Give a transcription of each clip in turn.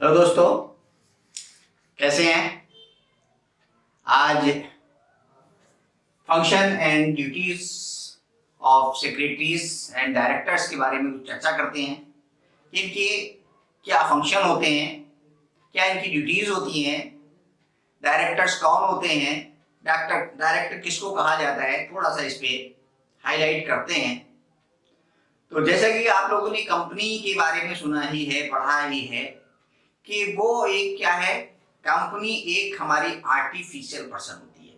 Hello दोस्तों, कैसे हैं? आज function and duties of secretaries and directors के बारे में कुछ चर्चा करते हैं कि इनके क्या फंक्शन होते हैं, क्या इनकी ड्यूटीज होती हैं, डायरेक्टर्स कौन होते हैं, डायरेक्टर किसको कहा जाता है, थोड़ा सा इस पे हाईलाइट करते हैं। तो जैसा कि आप लोगों ने कंपनी के बारे में सुना ही है, पढ़ा ही है कि वो एक क्या है, कंपनी एक हमारी आर्टिफिशियल पर्सन होती है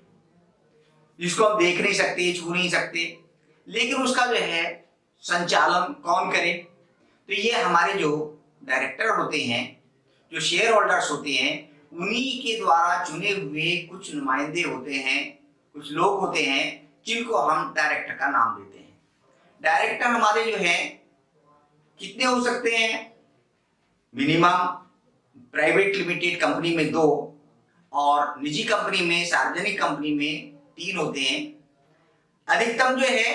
जिसको हम देख नहीं सकते, छू नहीं सकते, लेकिन उसका जो है संचालन कौन करे। तो ये हमारे जो डायरेक्टर होते हैं, जो शेयर होल्डर्स होते हैं, उन्हीं के द्वारा चुने हुए कुछ नुमाइंदे होते हैं, कुछ लोग होते हैं जिनको हम डायरेक्टर का नाम देते हैं। डायरेक्टर हमारे जो है कितने हो सकते हैं? मिनिमम प्राइवेट लिमिटेड कंपनी में 2 और निजी कंपनी में, सार्वजनिक कंपनी में 3 होते हैं। अधिकतम जो है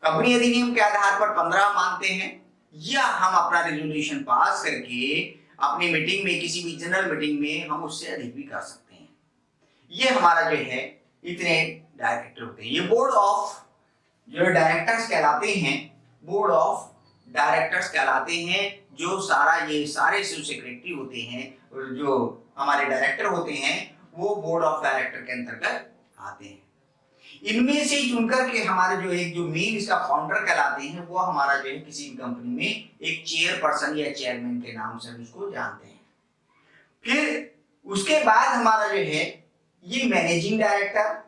कंपनी अधिनियम के आधार पर 15 मानते हैं, या हम अपना रेजोल्यूशन पास करके अपनी मीटिंग में, किसी भी जनरल मीटिंग में हम उससे अधिक भी कर सकते हैं। ये हमारा जो है इतने डायरेक्टर होते हैं। ये बोर्ड ऑफ जो डायरेक्टर्स कहलाते हैं, बोर्ड ऑफ डायरेक्टर्स कहलाते हैं। जो ये सारे जो सेक्रेटरी होते हैं और जो हमारे डायरेक्टर होते हैं वो बोर्ड ऑफ डायरेक्टर के अंतर्गत आते हैं। इनमें से चुनकर के हमारे जो मेन इसका फाउंडर कहलाते हैं, वो हमारा जो है किसी भी कंपनी में एक चेयरपर्सन या चेयरमैन के नाम से उसको जानते हैं। फिर उसके बाद हमारा जो है ये मैनेजिंग डायरेक्टर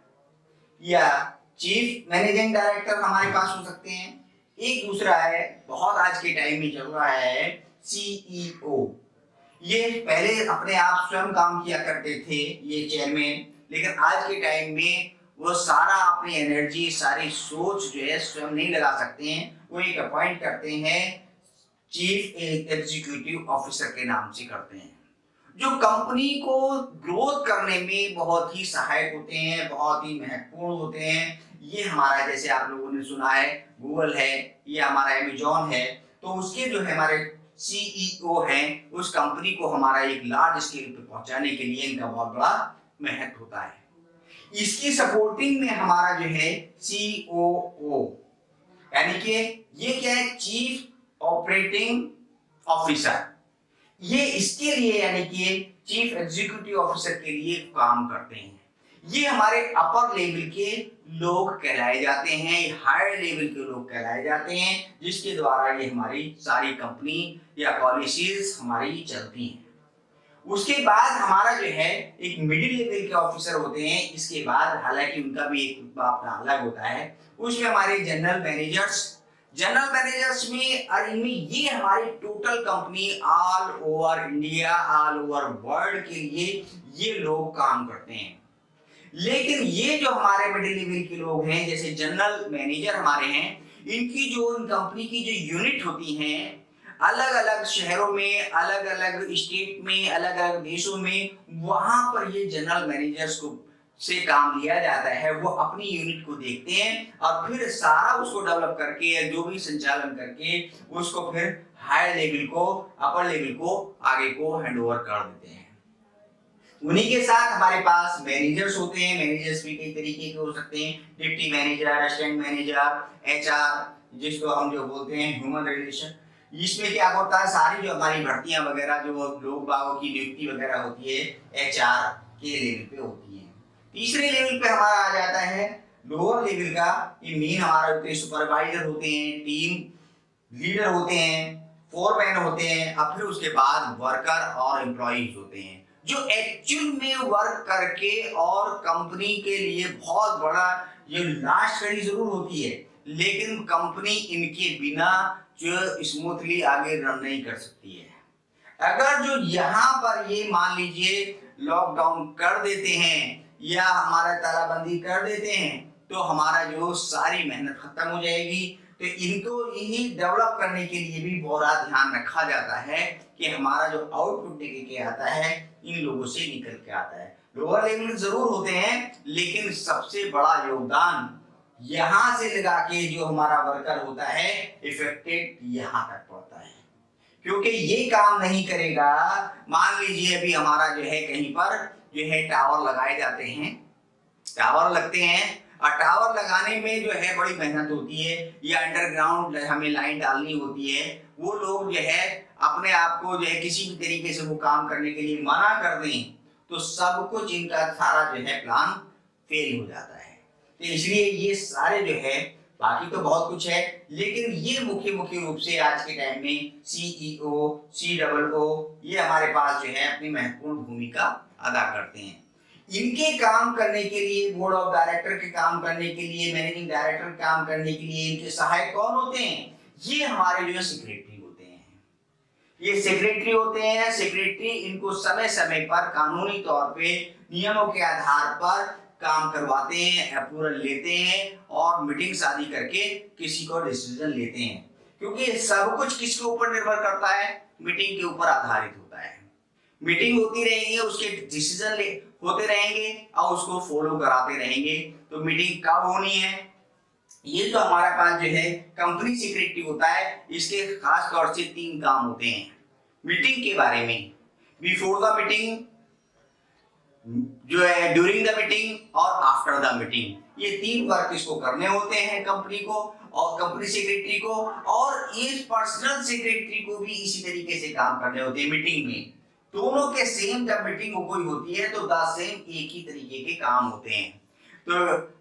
या चीफ मैनेजिंग डायरेक्टर हमारे पास हो सकते हैं। एक दूसरा है, बहुत आज के टाइम में चल रहा है, सीईओ। ये पहले अपने आप स्वयं काम किया करते थे ये चेयरमैन, लेकिन आज के टाइम में वो सारा अपनी एनर्जी, सारी सोच जो है स्वयं नहीं लगा सकते हैं। वो एक अपॉइंट करते हैं, चीफ एग्जीक्यूटिव ऑफिसर के नाम से करते हैं, जो कंपनी को ग्रोथ करने में बहुत ही सहायक होते हैं, बहुत ही महत्वपूर्ण होते हैं। ये हमारा, जैसे आप लोगों ने सुना है, गूगल है, ये हमारा अमेजॉन है, तो उसके जो है हमारे सीईओ हैं, उस कंपनी को हमारा एक लार्ज स्केल पे पहुंचाने के लिए इनका बहुत बड़ा महत्व होता है। इसकी सपोर्टिंग में हमारा जो है सीओओ, यानी कि ये क्या है, चीफ ऑपरेटिंग ऑफिसर, ये इसके लिए यानी कि चीफ एग्जीक्यूटिव ऑफिसर के लिए काम करते हैं। ये हमारे अपर लेवल के लोग कहलाए जाते हैं, हायर लेवल के लोग कहलाए जाते हैं, जिसके द्वारा ये हमारी सारी कंपनी या पॉलिसीज हमारी चलती हैं। उसके बाद हमारा जो है एक मिडिल लेवल के ऑफिसर होते हैं। इसके बाद हालांकि उनका भी एक रुतबा अपना अलग होता है, उसमें हमारे जनरल मैनेजर्स में, और इनमें ये हमारी total company all over India, all over world के लिए ये लोग काम करते हैं। लेकिन ये जो हमारे मिडिल लेवल के लोग हैं, जैसे जनरल मैनेजर हमारे हैं, इनकी जो कंपनी की जो यूनिट होती हैं, अलग अलग शहरों में, अलग अलग स्टेट में, अलग अलग देशों में, वहां पर ये जनरल मैनेजर्स को से काम लिया जाता है। वो अपनी यूनिट को देखते हैं और फिर सारा उसको डेवलप करके, जो भी संचालन करके, उसको फिर हायर लेवल को, अपर लेवल को, आगे को हैंडओवर कर देते हैं। उन्हीं के साथ हमारे पास मैनेजर्स होते हैं। मैनेजर्स भी कई तरीके के हो सकते हैं, deputy manager, assistant manager, HR, जिसको हम जो बोलते हैं ह्यूमन रिलेशन। इसमें क्या होता है, सारी जो हमारी भर्तियां वगैरह, जो लोग बागों की नियुक्ति वगैरह होती है, एचआर के लेवल पे होती है। तीसरे लेवल पे हमारा आ जाता है लोअर लेवल का, ये मेन हमारा होते हैं, सुपरवाइजर होते हैं, टीम लीडर होते हैं, फोरमैन होते हैं, और फिर उसके बाद वर्कर और एम्प्लॉइज होते हैं, जो एक्चुअल में वर्क करके और कंपनी के लिए बहुत बड़ा ये लास्ट कड़ी जरूर होती है, लेकिन कंपनी इनके बिना जो स्मूथली आगे रन नहीं कर सकती है। अगर जो यहाँ पर ये मान लीजिए लॉकडाउन कर देते हैं या हमारा तालाबंदी कर देते हैं, तो हमारा जो सारी मेहनत खत्म हो जाएगी। तो इनको यही डेवलप करने के लिए भी बहुत ध्यान रखा जाता है कि हमारा जो आउटपुट निकल के आता है, इन लोगों से निकल के आता है। लोअर लेवल जरूर होते हैं, लेकिन सबसे बड़ा योगदान यहां से लगा के जो हमारा वर्कर होता है, इफेक्टेड यहां तक पड़ता है। क्योंकि ये काम नहीं करेगा। मान लीजिए अभी हमारा जो है कहीं पर जो है टावर लगाए जाते हैं, टावर लगते हैं और टावर लगाने में जो है बड़ी मेहनत होती है, या अंडरग्राउंड हमें लाइन डालनी होती है। वो लोग जो है अपने आप को जो है किसी भी तरीके से वो काम करने के लिए मना कर दें तो सब कुछ इनका सारा जो है प्लान फेल हो जाता है। तो इसलिए ये सारे जो है, बाकी तो बहुत कुछ है, लेकिन ये मुख्य रूप से आज के टाइम में सीईओ, COO ये हमारे पास जो है अपनी महत्वपूर्ण भूमिका अदा करते हैं। इनके काम करने के लिए, बोर्ड ऑफ डायरेक्टर के काम करने के लिए, मैनेजिंग डायरेक्टर के काम करने के लिए इनके सहायक कौन होते हैं? ये हमारे जो है सेक्रेटरी होते हैं। ये सेक्रेटरी होते हैं। सेक्रेटरी इनको समय समय पर कानूनी तौर पे नियमों के आधार पर काम करवाते हैं, अप्रूवल लेते हैं और मीटिंग शादी करके किसी को डिसीजन लेते हैं। क्योंकि सब कुछ किसके ऊपर निर्भर करता है? मीटिंग के ऊपर आधारित होता है। मीटिंग होती रहेगी, उसके डिसीजन होते रहेंगे और उसको फॉलो कराते रहेंगे। तो मीटिंग कब होनी है, ये जो हमारे पास जो है कंपनी सेक्रेटरी होता है, इसके खास तौर से 3 काम होते हैं मीटिंग के बारे में। बिफोर द मीटिंग जो है, ड्यूरिंग द मीटिंग और आफ्टर द मीटिंग, ये 3 वर्क इसको करने होते हैं कंपनी को और कंपनी सेक्रेटरी को, और इस पर्सनल सेक्रेटरी को भी इसी तरीके से काम करने होते हैं मीटिंग में। दोनों के सेम जब मीटिंग कोई होती है तो द सेम एक ही तरीके के काम होते हैं। तो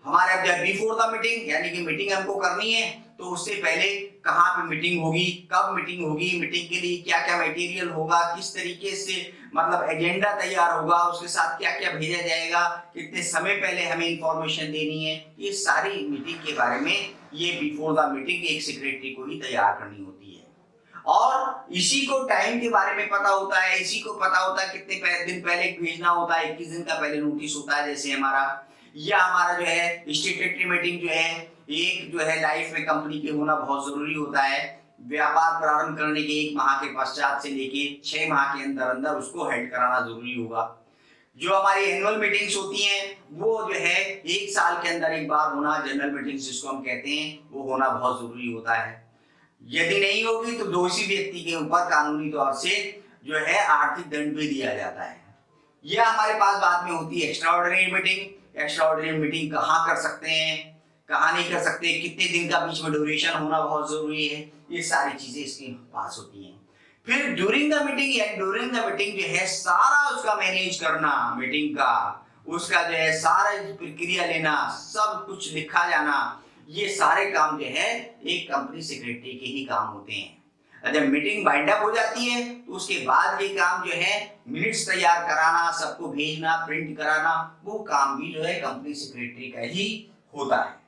हमारे जब बिफोर द मीटिंग यानी कि मीटिंग हमको करनी है तो उससे पहले कहाँ पे मीटिंग होगी, कब मीटिंग होगी, मीटिंग के लिए क्या क्या मटेरियल होगा, किस तरीके से मतलब एजेंडा तैयार होगा, उसके साथ क्या क्या भेजा जाएगा, कितने समय पहले हमें इंफॉर्मेशन देनी है, ये सारी मीटिंग के बारे में ये बिफोर द मीटिंग एक सेक्रेटरी को ही तैयार करनी होती है। और इसी को टाइम के बारे में पता होता है, इसी को पता होता है कितने दिन पहले भेजना होता है, 21 दिन का पहले नोटिस होता है जैसे हमारा, या हमारा जो है स्टेटरी मीटिंग जो है एक जो है लाइफ में कंपनी के होना बहुत जरूरी होता है। व्यापार प्रारंभ करने के 1 माह के पश्चात से लेके 6 माह के अंदर अंदर उसको हेड कराना जरूरी होगा। जो हमारी एनुअल मीटिंग्स होती हैं वो जो है 1 साल के अंदर एक बार होना, जनरल मीटिंग्स जिसको हम कहते हैं, वो होना बहुत जरूरी होता है। यदि नहीं होगी तो दोषी व्यक्ति के ऊपर कानूनी तौर से जो है आर्थिक दंड भी दिया जाता है। यह हमारे पास बाद में होती है एक्स्ट्राऑर्डिनरी मीटिंग। एक्स्ट्राऑर्डिनरी मीटिंग कहाँ कर सकते हैं, कहाँ नहीं कर सकते, कितने दिन का बीच में ड्यूरेशन होना बहुत जरूरी है, ये सारी चीजें इसके पास होती हैं। फिर ड्यूरिंग द मीटिंग या ड्यूरिंग द मीटिंग जो है सारा उसका मैनेज करना, मीटिंग का उसका जो है सारा प्रक्रिया लेना, सब कुछ लिखा जाना, ये सारे काम जो है एक कंपनी सेक्रेटरी के ही काम होते हैं। जब मीटिंग वाइंड अप हो जाती है तो उसके बाद ये काम जो है मिनट्स तैयार कराना, सबको भेजना, प्रिंट कराना, वो काम भी जो है कंपनी सेक्रेटरी का ही होता है।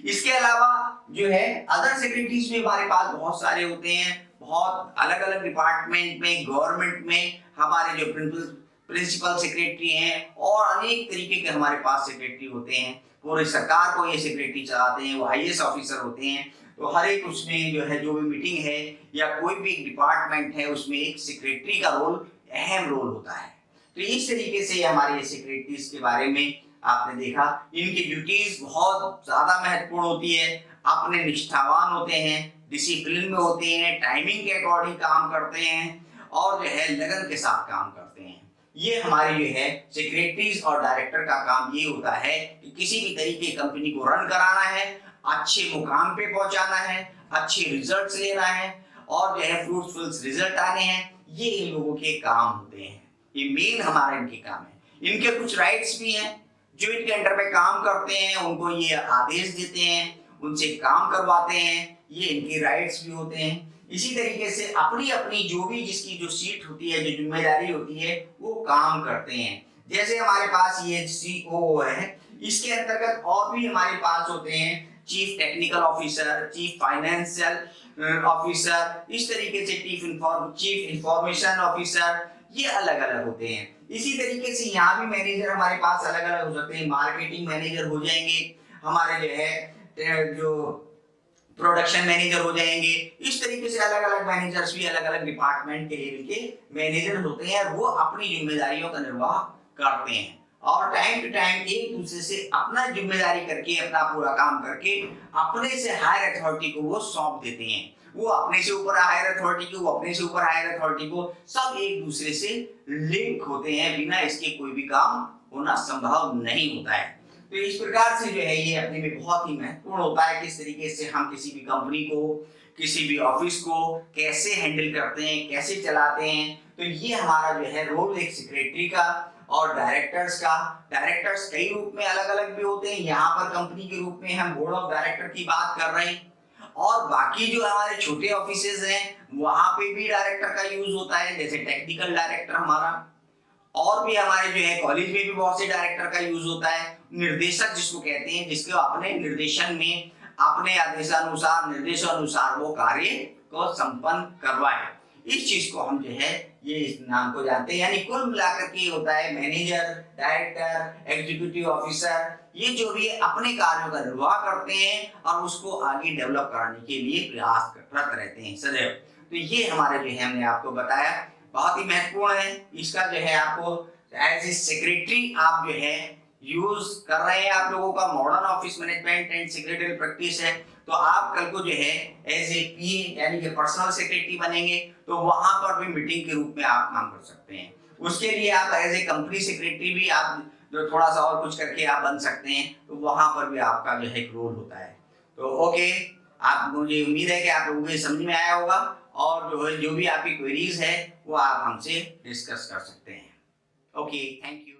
इसके अलावा जो है अदर सेक्रेटरीज भी हमारे पास बहुत सारे होते हैं। बहुत अलग अलग डिपार्टमेंट में, गवर्नमेंट में हमारे जो प्रिंसिपल सेक्रेटरी हैं और अनेक तरीके के हमारे पास सेक्रेटरी होते हैं। पूरी सरकार को ये सेक्रेटरी चलाते हैं, वो IAS ऑफिसर होते हैं। तो हर एक उसमें जो है जो भी मीटिंग है या कोई भी डिपार्टमेंट है उसमें एक सेक्रेटरी का रोल, अहम रोल होता है। तो इस तरीके से हमारे सेक्रेटरीज के बारे में आपने देखा, इनकी ड्यूटीज बहुत ज्यादा महत्वपूर्ण होती है। अपने निष्ठावान होते हैं, डिसिप्लिन में होते हैं, टाइमिंग के अकॉर्डिंग काम करते हैं और जो है लगन के साथ काम करते हैं। ये हमारी जो है सेक्रेटरीज और डायरेक्टर का काम ये होता है कि किसी भी तरीके कंपनी को रन कराना है, अच्छे मुकाम पे पहुंचाना है, अच्छे रिजल्ट्स लेना है और जो है फ्रूटफुल रिजल्ट आने हैं, ये इन लोगों के काम होते हैं। ये मेन हमारे इनके काम है। इनके कुछ राइट्स भी हैं, जो इनके अंडर में काम करते हैं उनको ये आदेश देते हैं, उनसे काम करवाते हैं, ये इनके राइट्स भी होते हैं। इसी तरीके से अपनी अपनी जो भी जिसकी जो सीट होती है, जो जिम्मेदारी होती है, वो काम करते हैं। जैसे हमारे पास ये COO है, इसके अंतर्गत और भी हमारे पास होते हैं chief technical officer, chief financial officer, इस तरीके से चीफ इंफॉर्मेशन ऑफिसर, ये अलग अलग होते हैं। इसी तरीके से यहाँ भी मैनेजर हमारे पास अलग अलग हो सकते हैं। मार्केटिंग मैनेजर हो जाएंगे, हमारे जो है जो प्रोडक्शन मैनेजर हो जाएंगे। इस तरीके से अलग अलग मैनेजर्स भी अलग अलग डिपार्टमेंट के लेवल के मैनेजर होते हैं और वो अपनी जिम्मेदारियों का निर्वाह करते हैं। और टाइम टू टाइम एक दूसरे से अपना जिम्मेदारी करके, अपना पूरा काम करके अपने से हायर अथॉरिटी को वो सौंप देते हैं। वो अपने से ऊपर हायर अथॉरिटी को, वो अपने से ऊपर हायर अथॉरिटी को, सब एक दूसरे से लिंक होते हैं। बिना इसके कोई भी काम होना संभव नहीं होता है। तो इस प्रकार से जो है ये अपने में बहुत ही महत्वपूर्ण होता है, किस तरीके से हम किसी भी कंपनी को, किसी भी ऑफिस को कैसे हैंडल करते हैं, कैसे चलाते हैं। तो ये हमारा जो है रोल एक सेक्रेटरी का और डायरेक्टर्स का। डायरेक्टर्स कई रूप में अलग अलग भी होते हैं। यहाँ पर कंपनी के रूप में हम बोर्ड ऑफ डायरेक्टर की बात कर रहे हैं, और बाकी जो हमारे छोटे ऑफिसेज हैं वहां पे भी डायरेक्टर का यूज होता है, जैसे टेक्निकल डायरेक्टर हमारा। और भी हमारे जो है कॉलेज में भी बहुत से डायरेक्टर का यूज होता है। निर्देशक जिसको कहते हैं, जिसके अपने निर्देशन में, अपने आदेशानुसार, निर्देशानुसार वो कार्य को संपन्न करवाए। इस चीज को हम जो है ये इस नाम को जानते हैं। यानी कुल मिलाकर के होता है मैनेजर, डायरेक्टर, एग्जीक्यूटिव ऑफिसर, ये जो भी अपने कार्यों का निर्वाह करते हैं और उसको आगे डेवलप कराने के लिए प्रयासरत रहते हैं सदैव। तो ये हमारे जो है हमने आपको बताया, बहुत ही महत्वपूर्ण है। इसका जो है आपको एज ए सेक्रेटरी आप जो है यूज कर रहे हैं। आप लोगों का modern office management and secretarial practice है, तो आप कल को जो है एज ए पीए यानी कि पर्सनल सेक्रेटरी बनेंगे, तो वहां पर भी मीटिंग के रूप में आप काम कर सकते हैं। उसके लिए आप एज ए कंपनी सेक्रेटरी भी आप जो थोड़ा सा और कुछ करके आप बन सकते हैं, तो वहां पर भी आपका जो है एक रोल होता है। तो ओके, आप, मुझे उम्मीद है कि आप लोगों को समझ में आया होगा, और जो भी आपकी क्वेरीज है वो आप हमसे डिस्कस कर सकते हैं। Okay, thank you.